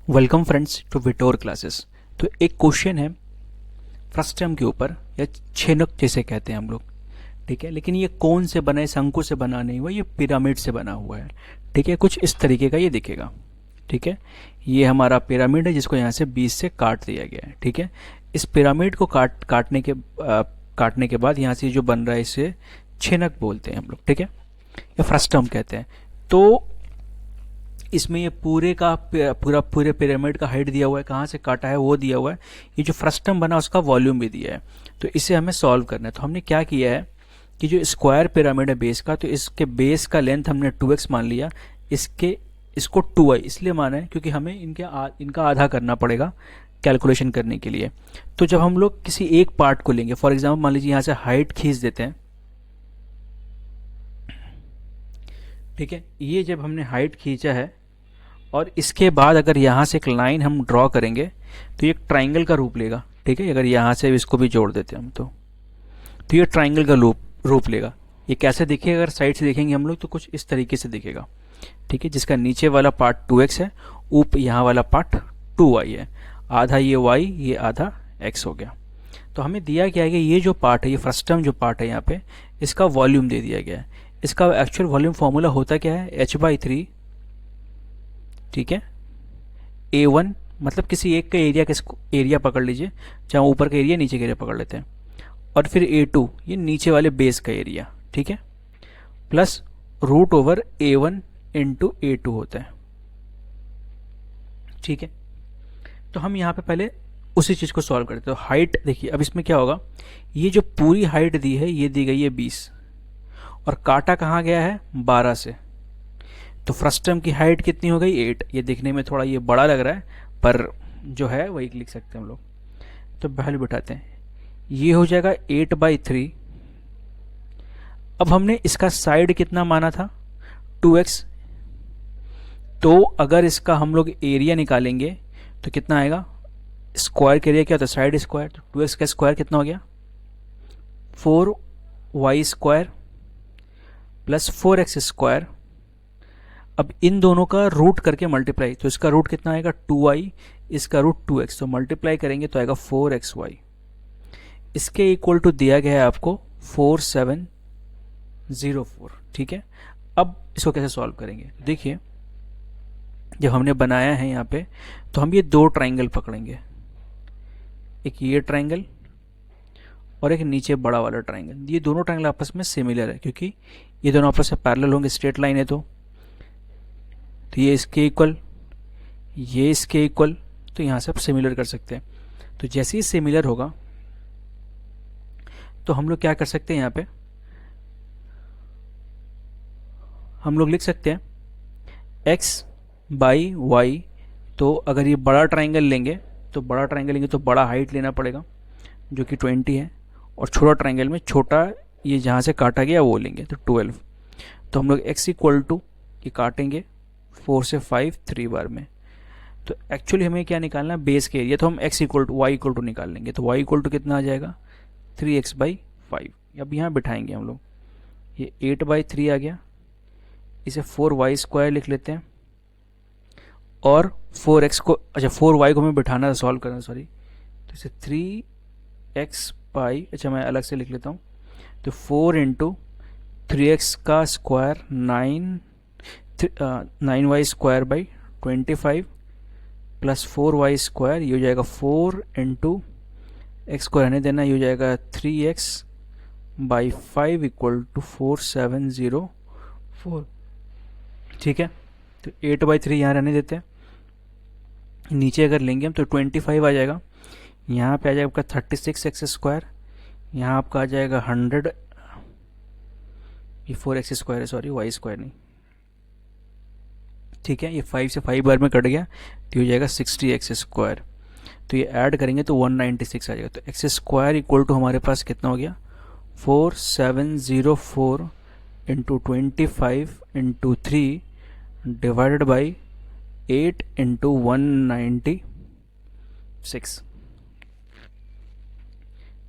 Welcome friends to विटोर classes. तो एक क्वेश्चन है फ्रस्टम के ऊपर, या छेनक जैसे कहते हैं हम लोग। ठीक है, लेकिन ये कौन से बना है? शंकु से बना नहीं हुआ, ये पिरामिड से बना हुआ है। ठीक है, कुछ इस तरीके का ये दिखेगा। ठीक है, ये हमारा पिरामिड है जिसको यहाँ से 20 से काट दिया गया है। ठीक है, इस पिरामिड को काटने के बाद यहाँ से जो बन रहा है इसे छेनक बोलते हैं हम लोग। ठीक है, या फ्रस्टम कहते हैं। तो इसमें ये पूरे पिरामिड का हाइट दिया हुआ है, कहाँ से काटा है वो दिया हुआ है, ये जो फ्रस्टम बना उसका वॉल्यूम भी दिया है। तो इसे हमें सॉल्व करना है। तो हमने क्या किया है कि जो स्क्वायर पिरामिड है बेस का, तो इसके बेस का लेंथ हमने 2x मान लिया। इसको 2i इसलिए माना है क्योंकि हमें इनका आधा करना पड़ेगा कैलकुलेशन करने के लिए। तो जब हम लोग किसी एक पार्ट को लेंगे, फॉर एग्जाम्पल मान लीजिए यहाँ से हाइट खींच देते हैं। ठीक है, ये जब हमने हाइट खींचा है और इसके बाद अगर यहाँ से एक लाइन हम ड्रॉ करेंगे तो ये एक ट्राइंगल का रूप लेगा। ठीक है, अगर यहाँ से इसको भी जोड़ देते हैं हम तो ये ट्राइंगल का रूप लेगा। ये कैसे दिखेगा? अगर साइड से देखेंगे हम लोग तो कुछ इस तरीके से दिखेगा। ठीक है, जिसका नीचे वाला पार्ट 2x है, ऊपर यहाँ वाला पार्ट 2y है। आधा ये y, ये आधा x हो गया। तो हमें दिया गया है कि ये जो पार्ट है, ये फ्रस्टम जो पार्ट है यहाँ पे, इसका वॉल्यूम दे दिया गया है। इसका एक्चुअल वॉल्यूम फॉर्मूला होता क्या है? h/3। ठीक है, A1 मतलब किसी एक का एरिया पकड़ लीजिए, चाहे ऊपर का एरिया नीचे का एरिया पकड़ लेते हैं, और फिर A2 ये नीचे वाले बेस का एरिया। ठीक है, plus √over A1 into A2 होता है। ठीक है, तो हम यहाँ पे पहले उसी चीज़ को सॉल्व करते हैं। तो हाइट देखिए, अब इसमें क्या होगा, ये जो पूरी हाइट दी है ये दी गई है 20, और काटा कहाँ गया है? 12 से। तो फ्रस्टम की हाइट कितनी हो गई? 8। ये देखने में थोड़ा ये बड़ा लग रहा है, पर जो है वही लिख सकते हैं हम लोग। तो वैल्यू बिठाते हैं, ये हो जाएगा 8/3। अब हमने इसका साइड कितना माना था? 2x। तो अगर इसका हम लोग एरिया निकालेंगे तो कितना आएगा? स्क्वायर का एरिया क्या होता है? Side square. तो 2x का स्क्वायर कितना हो गया? 4y² plus 4x square. अब इन दोनों का रूट करके मल्टीप्लाई, तो इसका रूट कितना आएगा? 2i, इसका रूट 2x। तो मल्टीप्लाई करेंगे तो आएगा 4xy। इसके इक्वल टू दिया गया है आपको 4704। ठीक है, अब इसको कैसे सॉल्व करेंगे? देखिए, जब हमने बनाया है यहाँ पे, तो हम ये दो ट्राइंगल पकड़ेंगे, एक ये ट्राइंगल और एक नीचे बड़ा वाला ट्राइंगल। ये दोनों ट्राइंगल आपस में सिमिलर है क्योंकि ये दोनों आपस में पैरेलल होंगे, स्ट्रेट लाइन है। तो ये इसके इक्वल, ये इसके इक्वल, तो यहाँ से आप सिमिलर कर सकते हैं। तो जैसे ही सिमिलर होगा तो हम लोग क्या कर सकते हैं, यहाँ पे हम लोग लिख सकते हैं x/y। तो अगर ये बड़ा ट्राइंगल लेंगे तो बड़ा हाइट लेना पड़ेगा जो कि 20 है, और छोटा ट्राइंगल में छोटा ये जहाँ से काटा गया वो लेंगे तो 12। तो हम लोग x इक्वल टू ये काटेंगे 4 से 5 3 बार में। तो एक्चुअली हमें क्या निकालना है? बेस के एरिया। तो हम x equal to y equal to निकाल लेंगे। तो y इक्वल टू कितना आ जाएगा? 3x/5। अब यहाँ बिठाएंगे हम लोग, ये 8/3 आ गया। इसे 4y² लिख लेते हैं, और 4x को, अच्छा 4y को हमें बिठाना, सॉल्व करना, सॉरी। तो इसे 3x/, अच्छा मैं अलग से लिख लेता हूँ। तो 4 इंटू 3x का स्क्वायर 9y²/25 प्लस 4y², ये हो जाएगा 4 इंटू एक्स को रहने देना, ये हो जाएगा 3x/5 इक्वल टू 4704। ठीक है, तो 8/3 यहाँ रहने देते हैं। नीचे अगर लेंगे हम तो 25 आ जाएगा। यहाँ पे आ जाएगा आपका 36x², यहाँ आपका आ जाएगा 100, ये 4x² है, सॉरी y² नहीं। ठीक है, ये 5 से 5 बार में कट गया तो हो जाएगा 60x²। तो ये ऐड करेंगे तो 196 आ जाएगा। तो x² इक्वल टू हमारे पास कितना हो गया? 4704 into 25 into 3 divided by 8 into 196।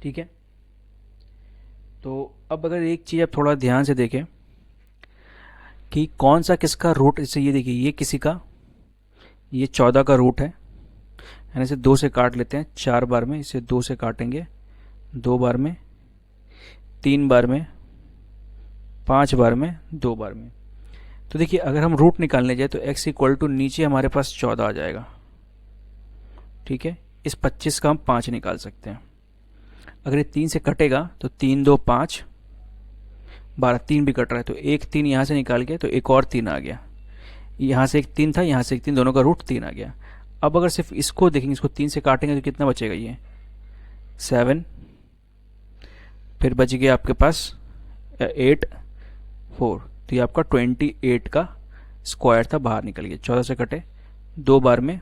ठीक है, तो अब अगर एक चीज़ आप थोड़ा ध्यान से देखें कि कौन सा किसका रूट, जैसे ये देखिए, ये किसी का ये 14 का रूट है, यानी इसे 2 से काट लेते हैं 4 बार में, इसे 2 से काटेंगे 2 बार में, 3 बार में, 5 बार में, 2 बार में। तो देखिए अगर हम रूट निकालने जाए तो x इक्वल टू नीचे हमारे पास 14 आ जाएगा। ठीक है, इस 25 का हम 5 निकाल सकते हैं। अगर ये 3 से कटेगा तो 3 2 5 12, 3 भी कट रहा है तो एक 3 यहाँ से निकाल के तो एक और 3 आ गया। यहाँ से एक 3 था, यहाँ से एक 3, दोनों का रूट 3 आ गया। अब अगर सिर्फ इसको देखेंगे, इसको 3 से काटेंगे तो कितना बचेगा, ये 7, फिर बच गया आपके पास 8 4, तो ये आपका 28 का स्क्वायर था, बाहर निकल गया। 14 से कटे 2 बार में